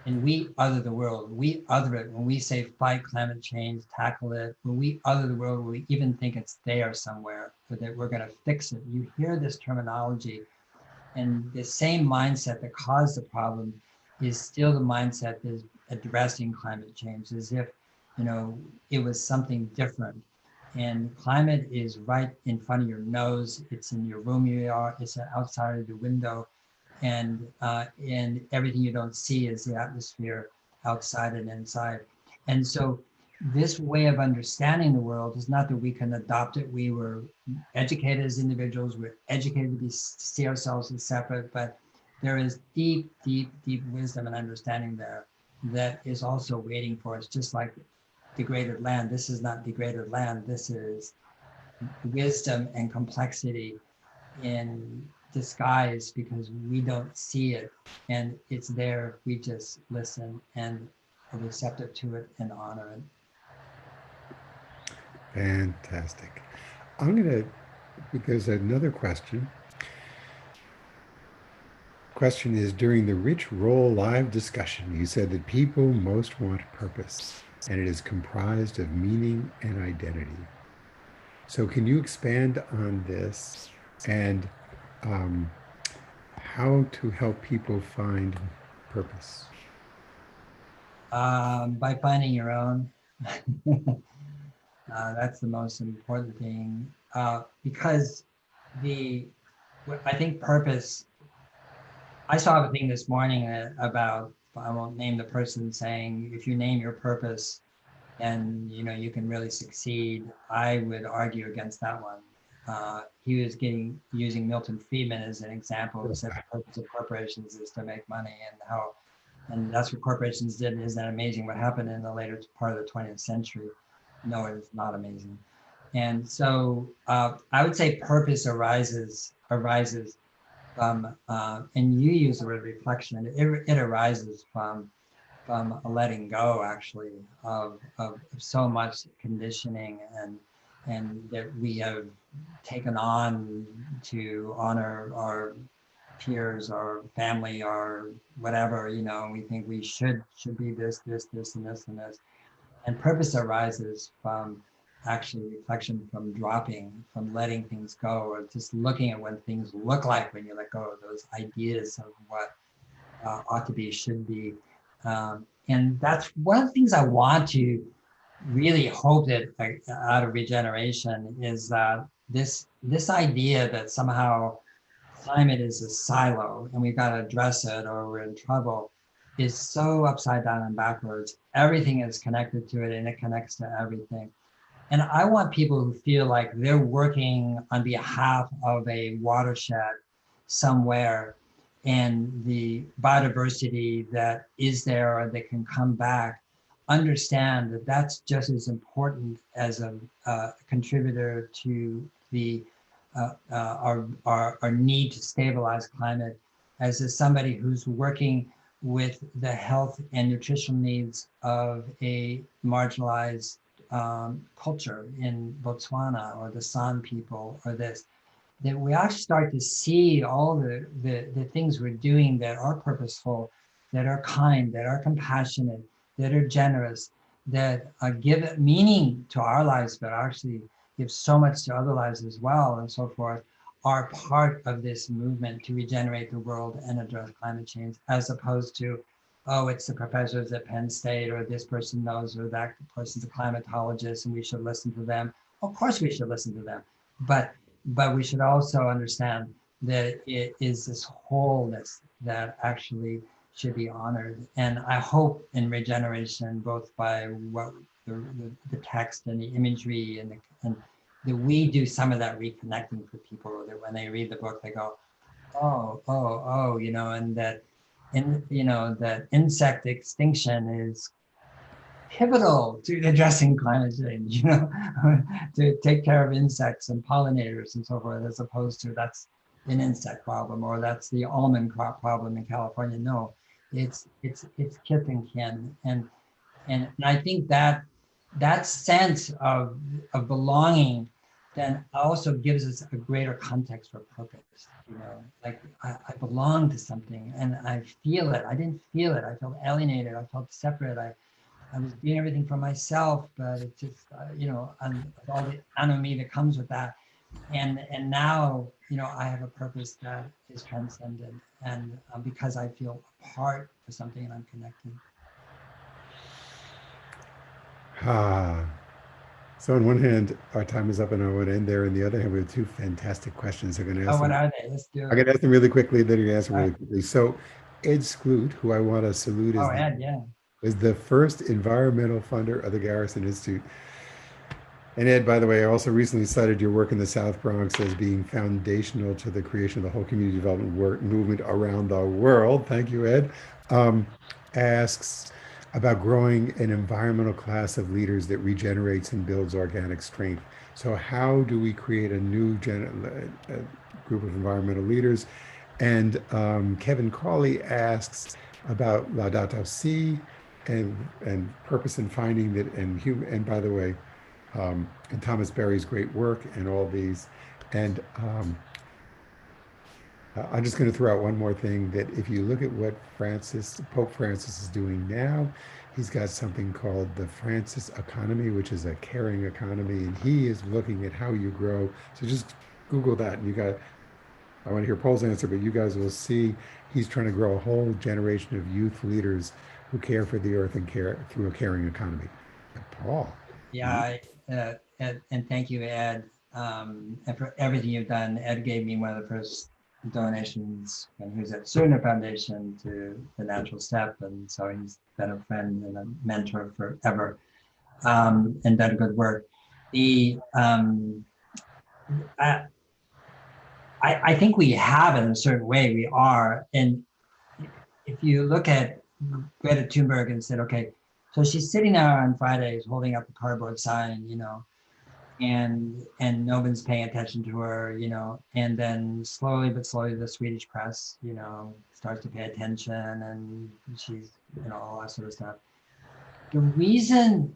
And we other the world. We other it when we say fight climate change, tackle it. When we other the world, we even think it's there somewhere, or that we're going to fix it. You hear this terminology, and the same mindset that caused the problem is still the mindset that is addressing climate change, as if it was something different. And climate is right in front of your nose. It's in your room. You are. It's outside of the window. And everything you don't see is the atmosphere outside and inside. And so this way of understanding the world is not that we can adopt it. We were educated as individuals. We're educated to see ourselves as separate, but there is deep, deep, deep wisdom and understanding there that is also waiting for us, just like degraded land. This is not degraded land. This is wisdom and complexity in disguise, because we don't see it, and it's there. We just listen and are receptive to it and honor it. Fantastic. I'm going to, because another question. Question is, during the Rich Roll live discussion, you said that people most want purpose, and it is comprised of meaning and identity. So can you expand on this and um, how to help people find purpose? By finding your own. That's the most important thing, because I think purpose. I saw a thing this morning about, I won't name the person, saying if you name your purpose, and you can really succeed. I would argue against that one. He was using Milton Friedman as an example, who said the purpose of corporations is to make money, and that's what corporations did. Isn't that amazing what happened in the later part of the 20th century? No, it's not amazing. And so I would say purpose arises from, and you use the word reflection. It arises from a letting go, actually, of so much conditioning and that we have taken on to honor our peers or family or whatever. We think we should be this, and this, and this. And purpose arises from actually reflection, from dropping, from letting things go, or just looking at what things look like when you let go of those ideas of what ought to be, should be. And that's one of the things I want to really hope that out of regeneration is that this idea that somehow climate is a silo and we've got to address it or we're in trouble is so upside down and backwards. Everything is connected to it and it connects to everything. And I want people who feel like they're working on behalf of a watershed somewhere, and the biodiversity that is there or that can come back, understand that that's just as important as a contributor to the our need to stabilize climate as is somebody who's working with the health and nutritional needs of a marginalized culture in Botswana or the San people or this, that we actually start to see all the things we're doing that are purposeful, that are kind, that are compassionate, that are generous, that give meaning to our lives, but actually give so much to other lives as well, and so forth, are part of this movement to regenerate the world and address climate change, as opposed to, oh, it's the professors at Penn State, or this person knows, or that person's a climatologist, and we should listen to them. Of course we should listen to them, but we should also understand that it is this wholeness that actually should be honored. And I hope in regeneration, both by what the text and the imagery and that we do some of that reconnecting for people, that when they read the book, they go, oh, and that that insect extinction is pivotal to addressing climate change, to take care of insects and pollinators and so forth, as opposed to that's an insect problem or that's the almond crop problem in California. No, it's kith and kin. And I think that sense of belonging then also gives us a greater context for purpose. Like I belong to something and I feel it. I didn't feel it. I felt alienated. I felt separate. I was doing everything for myself, but it just, and all the anomie that comes with that. And now, I have a purpose that is transcendent, and because I feel a part of something and I'm connected. So on one hand, our time is up and I want to end there. On the other hand, we have two fantastic questions I'm going to ask What them. are they? Let's do I'm it. going to ask them really quickly, then you're going to answer All really right. quickly. So Ed Skloot, who I want to salute, Oh, Ed, yeah. is the first environmental funder of the Garrison Institute. And Ed, by the way, I also recently cited your work in the South Bronx as being foundational to the creation of the whole community development movement around the world. Thank you, Ed. Asks about growing an environmental class of leaders that regenerates and builds organic strength. So how do we create a new group of environmental leaders? And Kevin Cawley asks about Laudato Si and purpose and finding that, and by the way, and Thomas Berry's great work and all these. And I'm just going to throw out one more thing, that if you look at what Pope Francis is doing now, he's got something called the Francis economy, which is a caring economy. And he is looking at how you grow. So just Google that. And I want to hear Paul's answer, but you guys will see he's trying to grow a whole generation of youth leaders who care for the earth and care through a caring economy. Paul. Yeah, and thank you, Ed, and for everything you've done. Ed gave me one of the first donations when he was at Cerner Foundation to the Natural Step, and so he's been a friend and a mentor forever, and done good work. The I think we have, in a certain way, we are, and if you look at Greta Thunberg and said, okay, so she's sitting there on Fridays holding up a cardboard sign, and no one's paying attention to her, and then slowly but slowly the Swedish press, starts to pay attention, and she's, all that sort of stuff. The reason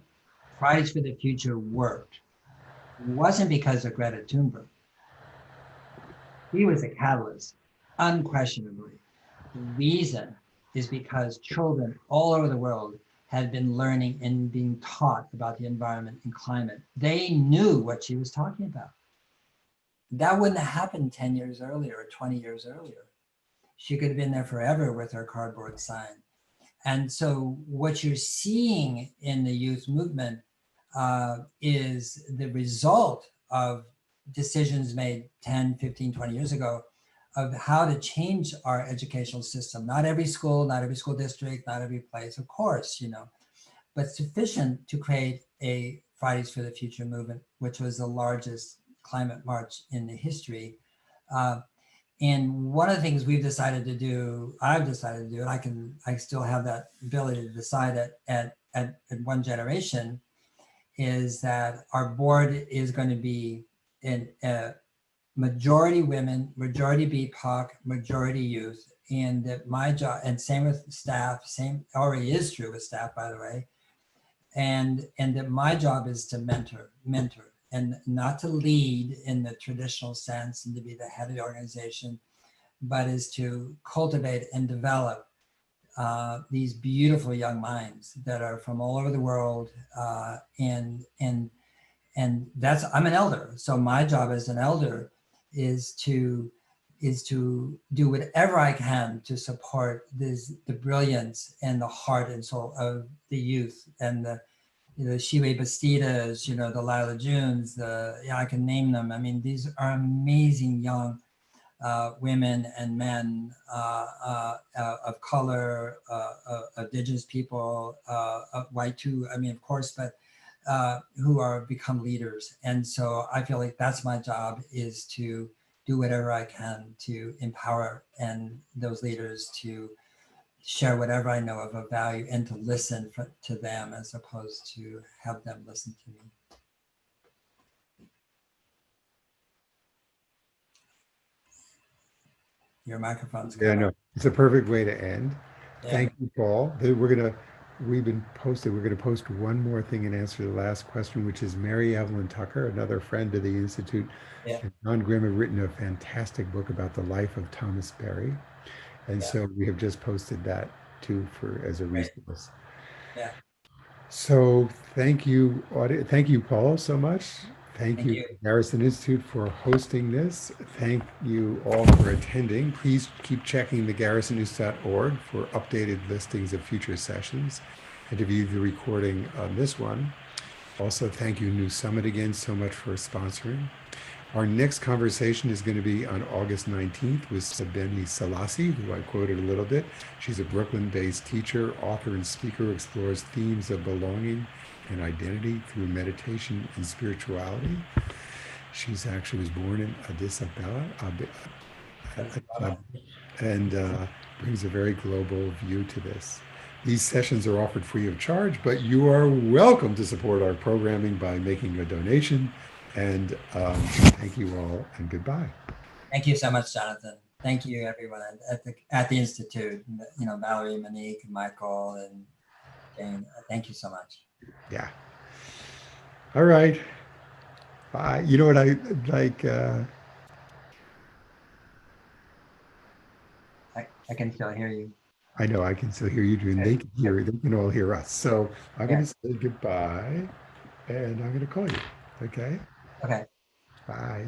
Fridays for the Future worked wasn't because of Greta Thunberg. He was a catalyst, unquestionably. The reason is because children all over the world had been learning and being taught about the environment and climate. They knew what she was talking about. That wouldn't have happened 10 years earlier or 20 years earlier. She could have been there forever with her cardboard sign. And so what you're seeing in the youth movement is the result of decisions made 10, 15, 20 years ago of how to change our educational system. Not every school district, not every place, of course, but sufficient to create a Fridays for the Future movement, which was the largest climate march in the history. And one of the things I've decided to do, and I still have that ability to decide at One Generation, is that our board is going to be in majority women, majority BIPOC, majority youth, and that my job, and same with staff, same already is true with staff, by the way, and that my job is to mentor, and not to lead in the traditional sense and to be the head of the organization, but is to cultivate and develop these beautiful young minds that are from all over the world, and that's, I'm an elder, so my job as an elder is to do whatever I can to support the brilliance and the heart and soul of the youth, and the Shiwe Bastidas, the Lila Junes, I can name them. I mean, these are amazing young women and men of color, indigenous people, white too, I mean, of course, but who are become leaders. And so I feel like that's my job, is to do whatever I can to empower and those leaders to share whatever I know of a value, and to listen to them as opposed to have them listen to me. Your microphone's Yeah, no, it's a perfect way to end. Yeah. Thank you, Paul. We're going to post one more thing and answer the last question, which is Mary Evelyn Tucker, another friend of the Institute, and John Grimm have written a fantastic book about the life of Thomas Berry. And so we have just posted that too as a resource. Yeah. So thank you, Paul, so much. Thank you, Garrison Institute, for hosting this. Thank you all for attending. Please keep checking the garrisoninstitute.org for updated listings of future sessions and to view the recording on this one. Also, thank you, New Summit, again so much for sponsoring. Our next conversation is going to be on August 19th with Sabeni Selassie, who I quoted a little bit. She's a Brooklyn-based teacher, author, and speaker who explores themes of belonging and identity through meditation and spirituality. She's actually was born in Addis Ababa, and brings a very global view to this. These sessions are offered free of charge, but you are welcome to support our programming by making a donation. And thank you all, and goodbye. Thank you so much, Jonathan. Thank you, everyone at the Institute. Valerie, Monique, Michael, and Jane. Thank you so much. Yeah. All right. Bye. You know what I like? I can still hear you. I know I can still hear you, and they can all hear us. So I'm going to say goodbye, and I'm going to call you. Okay. Okay. Bye.